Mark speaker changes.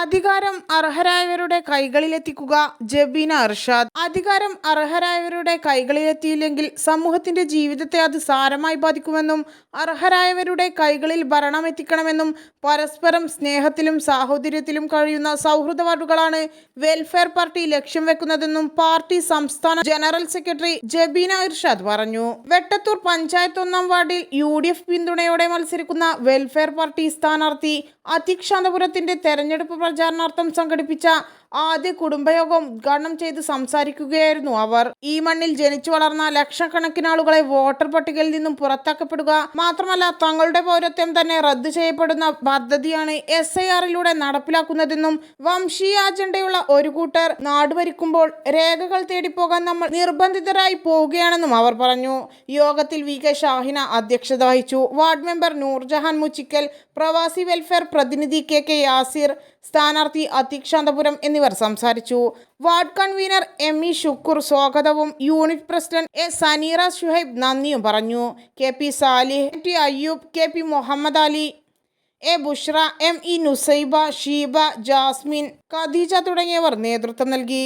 Speaker 1: അധികാരം അർഹരായവരുടെ കൈകളിലെത്തിക്കുക. ജബീന അർഷാദ്. അധികാരം അർഹരായവരുടെ കൈകളിലെത്തിയില്ലെങ്കിൽ സമൂഹത്തിന്റെ ജീവിതത്തെ അത് സാരമായി ബാധിക്കുമെന്നും അർഹരായവരുടെ കൈകളിൽ ഭരണം എത്തിക്കണമെന്നും പരസ്പരം സ്നേഹത്തിലും സാഹോദര്യത്തിലും കഴിയുന്ന സൗഹൃദ വാർഡുകളാണ് വെൽഫെയർ പാർട്ടി ലക്ഷ്യം വെക്കുന്നതെന്നും പാർട്ടി സംസ്ഥാന ജനറൽ സെക്രട്ടറി ജബീന ഇർഷാദ് പറഞ്ഞു. വെട്ടത്തൂർ പഞ്ചായത്ത് 1-ാം വാർഡിൽ UDF പിന്തുണയോടെ മത്സരിക്കുന്ന വെൽഫെയർ പാർട്ടി സ്ഥാനാർത്ഥി അതീക് ശാന്തപുരത്തിന്റെ തെരഞ്ഞെടുപ്പ് പ്രചാരണാർത്ഥം സംഘടിപ്പിച്ച ആദ്യ കുടുംബയോഗം ഉദ്ഘാടനം ചെയ്ത് സംസാരിക്കുകയായിരുന്നു അവർ. ഈ മണ്ണിൽ ജനിച്ചു വളർന്ന ലക്ഷക്കണക്കിന് ആളുകളെ വോട്ടർ പട്ടികയിൽ നിന്നും പുറത്താക്കപ്പെടുക മാത്രമല്ല തങ്ങളുടെ പൗരത്വം തന്നെ റദ്ദു ചെയ്യപ്പെടുന്ന പദ്ധതിയാണ് SIR-ലൂടെ നടപ്പിലാക്കുന്നതെന്നും വംശീയ അജണ്ടയുള്ള ഒരു കൂട്ടർ നാട് ഭരിക്കുമ്പോൾ രേഖകൾ തേടിപ്പോകാൻ നമ്മൾ നിർബന്ധിതരായി പോവുകയാണെന്നും അവർ പറഞ്ഞു. യോഗത്തിൽ VK ഷാഹിന അധ്യക്ഷത വഹിച്ചു. വാർഡ് മെമ്പർ നൂർജഹാൻ മുച്ചിക്കൽ, പ്രവാസി വെൽഫെയർ പ്രതിനിധി KK യാസിർ, സ്ഥാനാർത്ഥി അതീക് ശാന്തപുരം എന്നിവർ സംസാരിച്ചു. വാർഡ് കൺവീനർ ME ഷുക്കൂർ സ്വാഗതവും യൂണിറ്റ് പ്രസിഡന്റ് സനീറ ഷുഹൈബ് നന്ദിയും പറഞ്ഞു. KP Salih, MT Ayyub, KP Muhammad Ali, Bushra, ME Nusaiba, Sheeba, Jasmine, Khadija തുടങ്ങിയവർ നേതൃത്വം നൽകി.